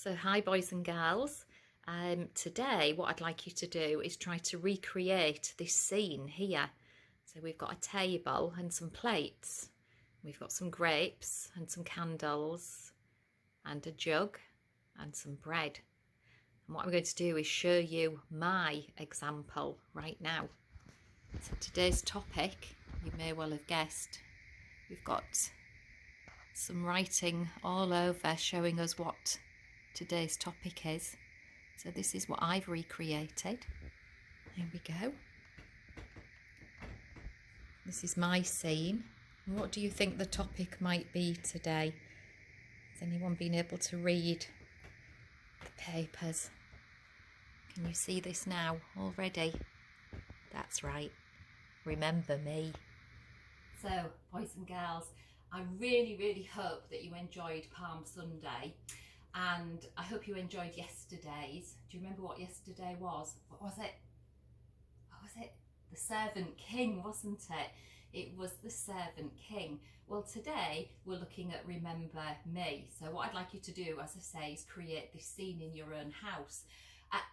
So hi boys and girls. Today what I'd like you to do is try to recreate this scene here. So we've got a table and some plates. We've got some grapes and some candles and a jug and some bread. And what I'm going to do is show you my example right now. So today's topic, you may well have guessed, we've got some writing all over showing us what today's topic is. So this is what I've recreated. Here we go. This is my scene. And what do you think the topic might be today? Has anyone been able to read the papers? Can you see this now already? That's right. Remember me. So, boys and girls, I really hope that you enjoyed Palm Sunday, and I hope you enjoyed yesterday's. Do you remember what yesterday was? What was it? The Servant King, wasn't it? It was the Servant King. Well, today we're looking at Remember Me. So what I'd like you to do, as I say, is create this scene in your own house.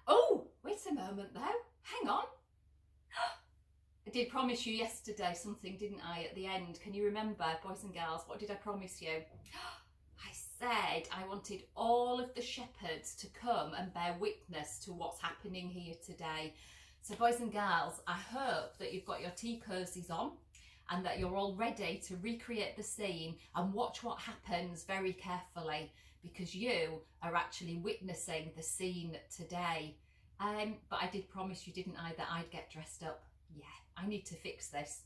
Oh, wait a moment though. Hang on. I did promise you yesterday something, didn't I, at the end? Can you remember, boys and girls? What did I promise you? I said I wanted all of the shepherds to come and bear witness to what's happening here today. So, boys and girls, I hope that you've got your tea cozies on and that you're all ready to recreate the scene and watch what happens very carefully, because you are actually witnessing the scene today. But I did promise you, didn't I, that I'd get dressed up. Yeah, I need to fix this.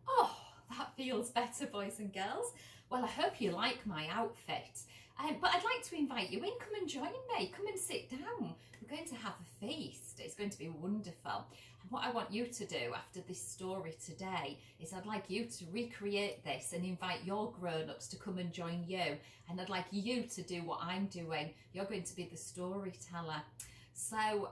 Oh, that feels better, boys and girls. Well, I hope you like my outfit. But I'd like to invite you in. Come and join me. Come and sit down. We're going to have a feast. It's going to be wonderful. And what I want you to do after this story today is I'd like you to recreate this and invite your grown-ups to come and join you. And I'd like you to do what I'm doing. You're going to be the storyteller. So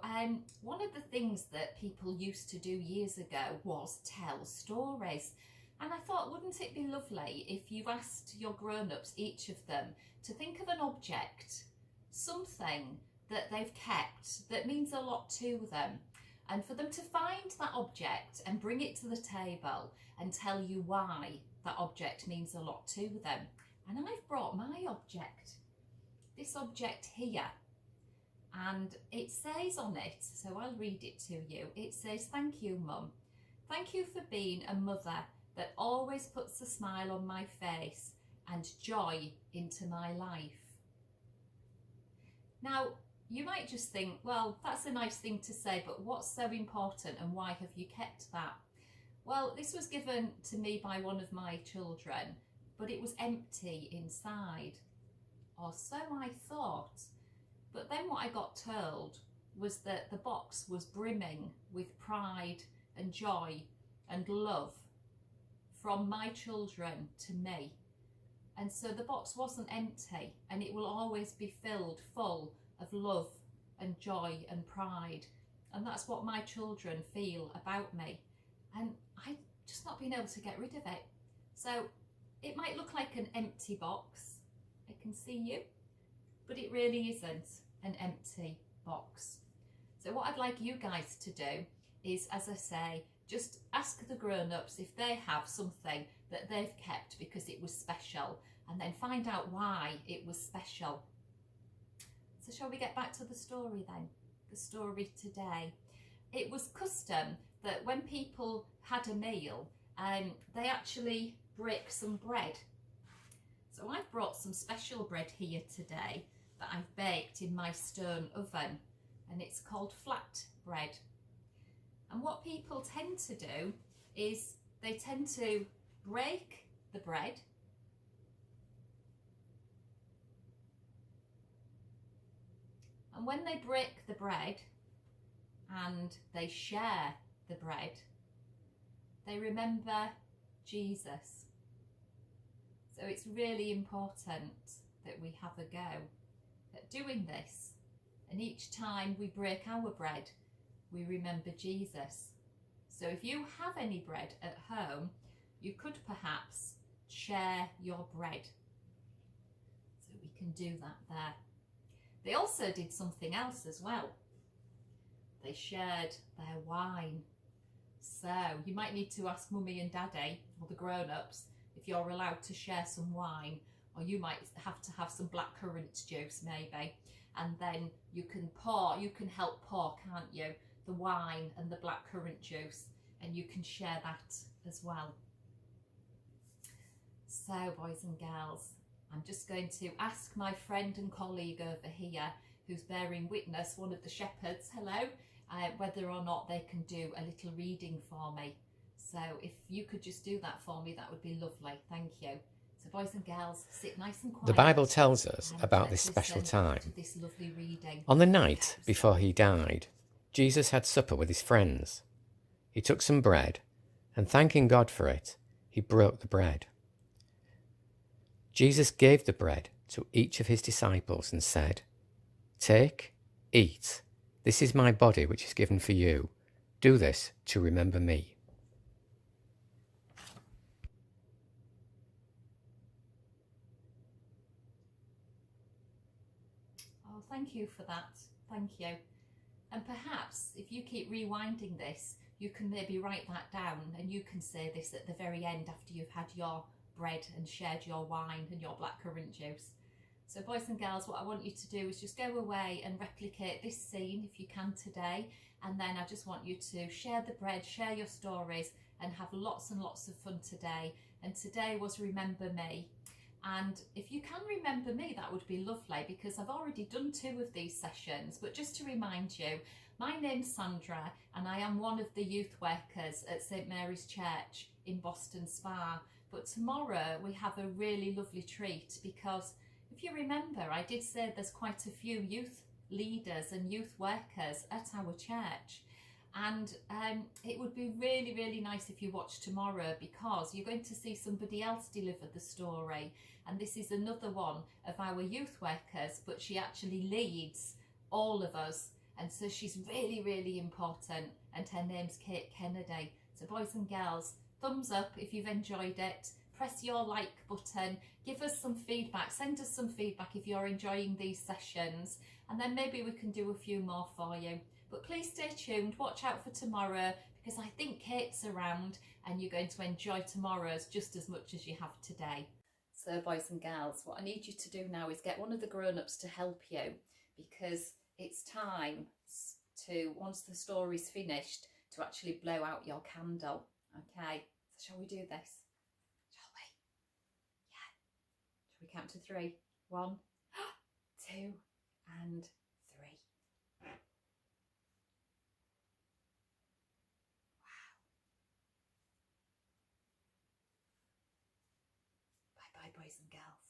one of the things that people used to do years ago was tell stories. And I thought, wouldn't it be lovely if you asked your grown-ups, each of them, to think of an object, something that they've kept that means a lot to them, and for them to find that object and bring it to the table and tell you why that object means a lot to them. And I've brought my object, this object here. And it says on it, so I'll read it to you. It says, "Thank you, Mum. Thank you for being a mother that always puts a smile on my face and joy into my life." Now, you might just think, well, that's a nice thing to say, but what's so important and why have you kept that? Well, this was given to me by one of my children, but it was empty inside. Or so I thought. But then what I got told was that the box was brimming with pride and joy and love from my children to me. And so the box wasn't empty, and it will always be filled full of love and joy and pride. And that's what my children feel about me. And I've just not been able to get rid of it. So it might look like an empty box. I can see you. But it really isn't an empty box. So what I'd like you guys to do is, as I say, just ask the grown-ups if they have something that they've kept because it was special, and then find out why it was special. So shall we get back to the story then? The story today. It was custom that when people had a meal, they actually break some bread. So I've brought some special bread here today that I've baked in my stone oven, and it's called flat bread. And what people tend to do is they tend to break the bread, and when they break the bread and they share the bread, they remember Jesus. So it's really important that we have a go at doing this, and each time we break our bread we remember Jesus. So if you have any bread at home, you could perhaps share your bread. So we can do that there. They also did something else as well. They shared their wine. So you might need to ask Mummy and Daddy, or the grown-ups, if you're allowed to share some wine, or you might have to have some blackcurrant juice maybe, and then you can help pour, can't you, the wine and the blackcurrant juice, and you can share that as well. So boys and girls, I'm just going to ask my friend and colleague over here, who's bearing witness, one of the shepherds, hello, whether or not they can do a little reading for me. So if you could just do that for me, that would be lovely. Thank you. So boys and girls, sit nice and quiet. The Bible tells us about this special time. This lovely reading. On the night before he died, Jesus had supper with his friends. He took some bread, and thanking God for it, he broke the bread. Jesus gave the bread to each of his disciples and said, "Take, eat. This is my body which is given for you. Do this to remember me." Oh, thank you for that. Thank you. And perhaps if you keep rewinding this, you can maybe write that down, and you can say this at the very end after you've had your bread and shared your wine and your blackcurrant juice. So boys and girls, what I want you to do is just go away and replicate this scene if you can today, and then I just want you to share the bread, share your stories, and have lots and lots of fun today. And today was Remember Me. And if you can remember me, that would be lovely, because I've already done 2 of these sessions. But just to remind you, my name's Sandra, and I am one of the youth workers at St Mary's Church in Boston Spa. But tomorrow we have a really lovely treat, because if you remember, I did say there's quite a few youth leaders and youth workers at our church. And it would be really, really nice if you watch tomorrow, because you're going to see somebody else deliver the story. And this is another one of our youth workers, but she actually leads all of us. And so she's really, really important. And her name's Kate Kennedy. So boys and girls, thumbs up if you've enjoyed it. Press your like button. Give us some feedback. Send us some feedback if you're enjoying these sessions. And then maybe we can do a few more for you. But please stay tuned, watch out for tomorrow, because I think Kate's around and you're going to enjoy tomorrow's just as much as you have today. So boys and girls, what I need you to do now is get one of the grown-ups to help you, because it's time to, once the story's finished, to actually blow out your candle. Okay, so shall we do this? Shall we? Yeah. Shall we count to 3? 1, 2, and 3. Bye, boys and girls.